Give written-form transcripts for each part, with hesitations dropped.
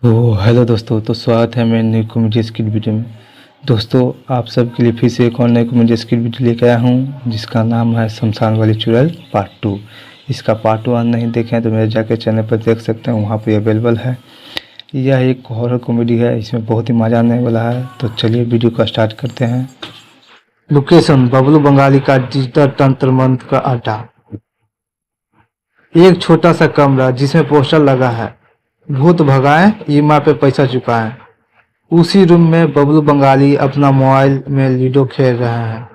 तो हेलो दोस्तों, तो स्वागत है मेरे न्यू कॉमेडी स्किट वीडियो में। दोस्तों, आप सबके लिए फिर से एक और नई कॉमेडी स्किट वीडियो लेकर आया हूं, जिसका नाम है शमशान वाली चुड़ैल पार्ट 2। इसका पार्ट 1 नहीं देखें तो मेरे जाके चैनल पर देख सकते हैं, वहां पे अवेलेबल है। यह एक हॉरर कॉमेडी है, इसमें बहुत ही मज़ा आने वाला है। तो चलिए वीडियो को स्टार्ट करते हैं। लोकेशन: बबलू बंगाली का डिजिटल तंत्र मंत्र का अड्डा। एक छोटा सा कमरा जिसमें पोस्टर लगा है, भूत भगाएं, ईएमआई पे पैसा चुकाएं। उसी रूम में बबलू बंगाली अपना मोबाइल में लूडो खेल रहे हैं।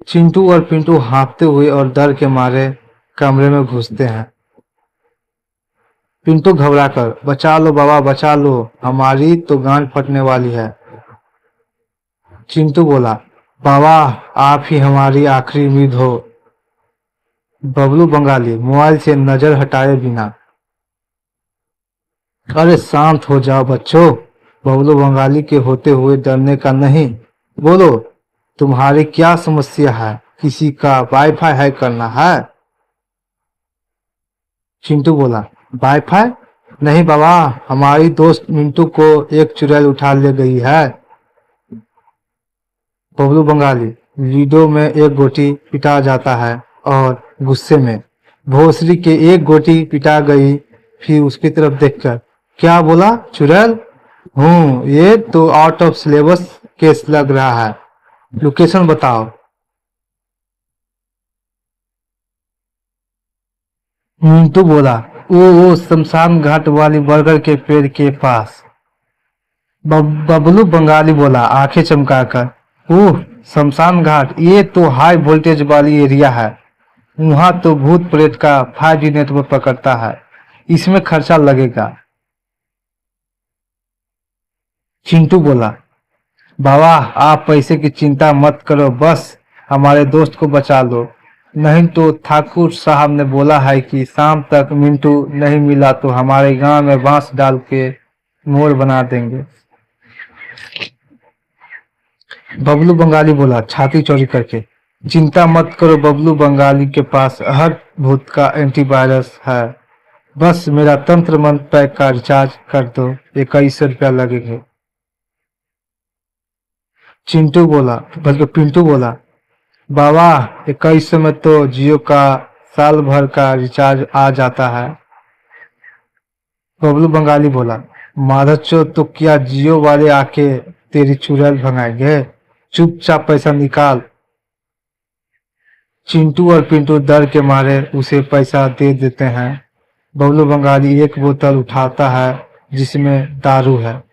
चिंटू और पिंटू हाँफते हुए और डर के मारे कमरे में घुसते हैं। पिंटू घबराकर, बचा लो बाबा बचा लो, हमारी तो गांड फटने वाली है। चिंटू बोला, बाबा आप ही हमारी आखिरी उम्मीद हो। बबलू बंगाली मोबाइल से नजर हटाए बिना, अरे शांत हो जाओ बच्चों, बबलू बंगाली के होते हुए डरने का नहीं। बोलो तुम्हारी क्या समस्या है, किसी का वाईफाई हैक करना है? चिंटू बोला, वाईफाई नहीं बाबा, हमारी दोस्त मिंटू को एक चुड़ैल उठा ले गई है। बबलू बंगाली लीडो में एक गोटी पिटा जाता है और गुस्से में, भोसरी के एक गोटी पिटा गई। फिर उसकी तरफ देखकर, क्या बोला चुड़ैल? ये तो आउट ऑफ सिलेबस केस लग रहा है, लोकेशन बताओ। मिंटू बोला, वो शमशान घाट वाली बर्गर के पेड़ के पास। बबलू बंगाली बोला आंखें चमकाकर, ओह शमशान घाट, ये तो हाई वोल्टेज वाली एरिया है, वहां तो भूत प्रेत का 5G नेटवर्क पकड़ता है, इसमें खर्चा लगेगा। चिंटू बोला, बाबा आप पैसे की चिंता मत करो, बस हमारे दोस्त को बचा लो, नहीं तो ठाकुर साहब ने बोला है कि शाम तक मिंटू नहीं मिला तो हमारे गांव में बांस डाल के मोर बना देंगे। बबलू बंगाली बोला छाती चौड़ी करके, चिंता मत करो, बबलू बंगाली के पास हर भूत का एंटीवायरस है, बस मेरा तंत्र मंत्र पैक का रिचार्ज कर दो, 2100 रुपया लगेंगे। चिंटू बोला, बल्कि पिंटू बोला, बाबा 2100 में तो जियो का साल भर का रिचार्ज आ जाता है। बबलू बंगाली बोला, माधवचो तो क्या जियो वाले आके तेरी चुड़ैल भगाएंगे, चुपचाप पैसा निकाल। चिंटू और पिंटू डर के मारे उसे पैसा दे देते हैं। बबलू बंगाली एक बोतल उठाता है जिसमें दारू है।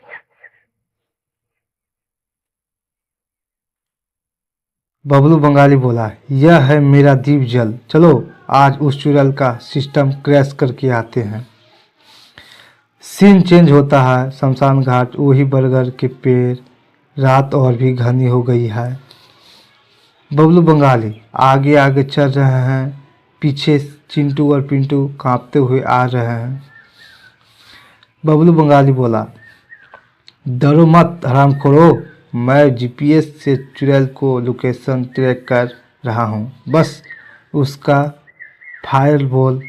बबलू बंगाली बोला, यह है मेरा दीप जल, चलो आज उस चुड़ैल का सिस्टम क्रैश करके आते हैं। सीन चेंज होता है, शमशान घाट, वही बरगद के पेड़, रात और भी घनी हो गई है। बबलू बंगाली आगे आगे चल रहे हैं, पीछे चिंटू और पिंटू कांपते हुए आ रहे हैं। बबलू बंगाली बोला, डरो मत हरामखोरो, मैं जीपीएस से चुड़ैल को लोकेशन ट्रैक कर रहा हूँ, बस उसका फायरवॉल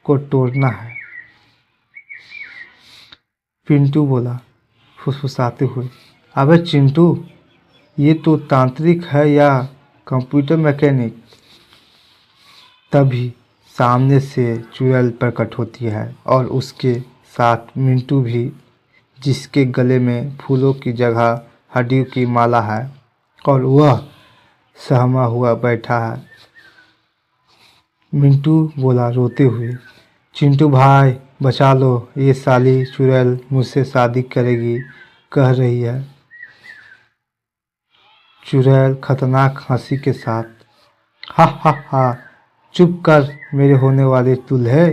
को तोड़ना है। पिंटू बोला फुसफुसाते हुए, अबे चिंटू ये तो तांत्रिक है या कंप्यूटर मैकेनिक। तभी सामने से चुड़ैल प्रकट होती है और उसके साथ मिंटू भी, जिसके गले में फूलों की जगह हड्डियों की माला है और वह सहमा हुआ बैठा है। मिंटू बोला रोते हुए, चिंटू भाई बचा लो, ये साली चुड़ैल मुझसे शादी करेगी कह रही है। चुड़ैल खतरनाक हंसी के साथ, हा हा हा, चुप कर मेरे होने वाले दूल्हे।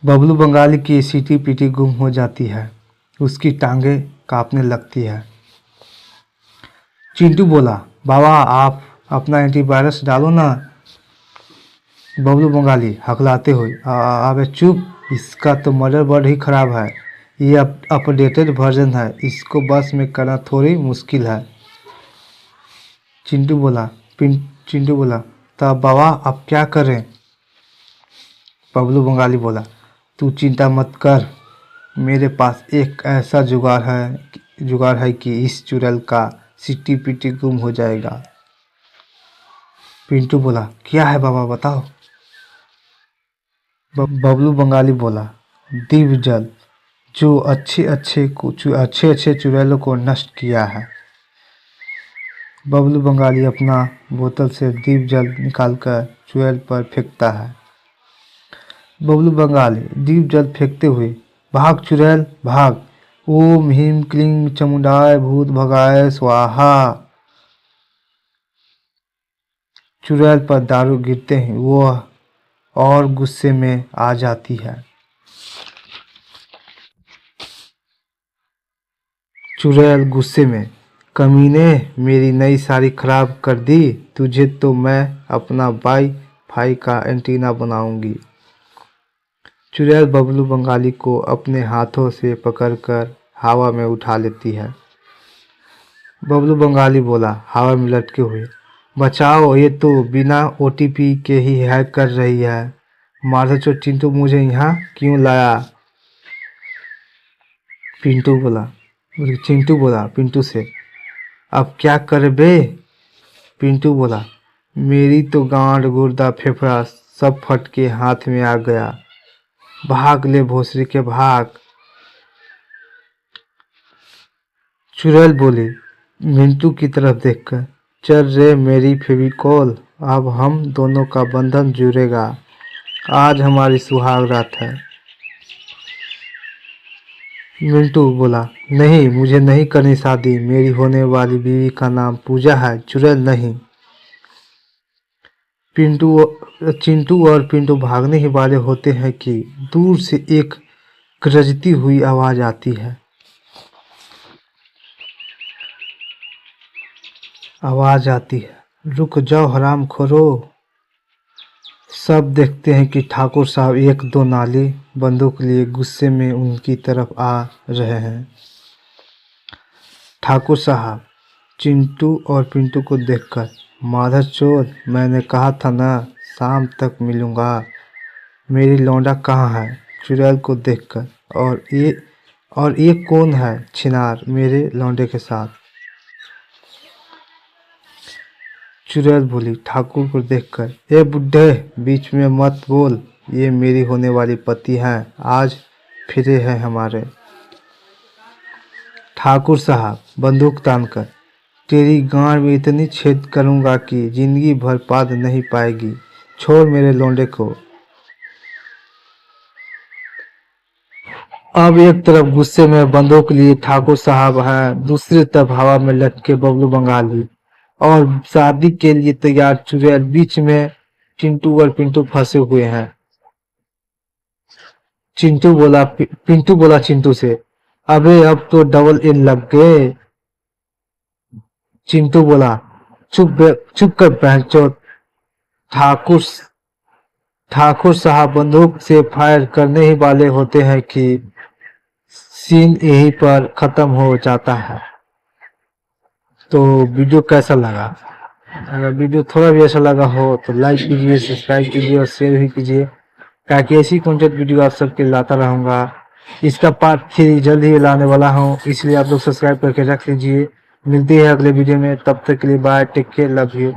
बबलू बंगाली की सीटी पीटी गुम हो जाती है, उसकी टांगे कांपने लगती है। चिंटू बोला, बाबा आप अपना एंटीवायरस डालो ना। बबलू बंगाली हकलाते हुए, अबे चुप, इसका तो मदरबोर्ड ही खराब है, ये अपडेटेड वर्जन है, इसको बस में करना थोड़ी मुश्किल है। चिंटू बोला, तब बाबा अब क्या करें? बबलू बंगाली बोला, तू चिंता मत कर, मेरे पास एक ऐसा जुगाड़ है कि इस चुड़ैल का सिट्टी पिट्टी गुम हो जाएगा। पिंटू बोला, क्या है बाबा बताओ। बबलू बंगाली बोला, दिव्य जल, जो अच्छे अच्छे चुड़ैलों को नष्ट किया है। बबलू बंगाली अपना बोतल से दिव्य जल निकालकर चुड़ैल पर फेंकता है। बबलू बंगाली दिव्य जल फेंकते हुए, भाग चुड़ैल भाग, ओम ह्रीं क्लीं चामुंडाय भूत भगाय स्वाहा। चुड़ैल पर दारू गिरते ही वह और गुस्से में आ जाती है। चुड़ैल गुस्से में, कमीने, मेरी नई साड़ी खराब कर दी, तुझे तो मैं अपना वाई-फाई का एंटीना बनाऊंगी। चुड़ैल बबलू बंगाली को अपने हाथों से पकड़कर हवा में उठा लेती है। बबलू बंगाली बोला हवा में लटके हुए, बचाओ, ये तो बिना ओटीपी के ही हैक कर रही है। माधवचोर चिंटू मुझे यहाँ क्यों लाया। चिंटू बोला पिंटू से, अब क्या कर बे। पिंटू बोला, मेरी तो गांड गुर्दा फेफड़ा सब फट के हाथ में आ गया। भाग ले भोसरी के भाग। चुड़ैल बोली मिंटू की तरफ देखकर, चल रे मेरी फेविकोल, अब हम दोनों का बंधन जुड़ेगा, आज हमारी सुहाग रात है। मिंटू बोला, नहीं, मुझे नहीं करनी शादी, मेरी होने वाली बीवी का नाम पूजा है, चुड़ैल नहीं। चिंटू और पिंटू भागने ही वाले होते हैं कि दूर से एक गरजती हुई आवाज आती है। रुक जाओ हराम खोरो। सब देखते हैं कि ठाकुर साहब एक दो नाली बंदूक लिए गुस्से में उनकी तरफ आ रहे हैं। ठाकुर साहब चिंटू और पिंटू को देखकर, माधर चोर, मैंने कहा था ना शाम तक मिलूंगा, मेरी लौंडा कहाँ है। चुड़ैल को देखकर, और ये कौन है छिनार मेरे लौंडे के साथ। चुड़ैल बोली ठाकुर को देखकर, ए बुड्ढे, बीच में मत बोल, ये मेरी होने वाली पति हैं, आज फिरे हैं हमारे। ठाकुर साहब बंदूक तानकर, तेरी गांड में इतनी छेद करूंगा कि जिंदगी भर पाद नहीं पाएगी, छोड़ मेरे लौंडे को। अब एक तरफ गुस्से में बंदूक लिए ठाकुर साहब हैं, दूसरी तरफ हवा में लटके बबलू बंगाली और शादी के लिए तैयार चुड़ैल, बीच में चिंटू और पिंटू फंसे हुए हैं। पिंटू बोला चिंटू से, अबे अब तो डबल इन लग गए। चिंटू बोला, चुप कर बहनचोद। ठाकुर साहब बंदूक से फायर करने ही वाले होते हैं कि सीन यहीं पर खत्म हो जाता है। तो वीडियो कैसा लगा? अगर वीडियो थोड़ा भी ऐसा लगा हो तो लाइक कीजिए, सब्सक्राइब कीजिए और शेयर भी कीजिए, ताकि ऐसी कंटेंट वीडियो आप सबके लाता रहूँगा। इसका पार्ट 3 जल्द ही लाने वाला हूँ, इसलिए आप लोग सब्सक्राइब करके रख लीजिए। मिलते हैं अगले वीडियो में, तब तक के लिए bye, take care, love you.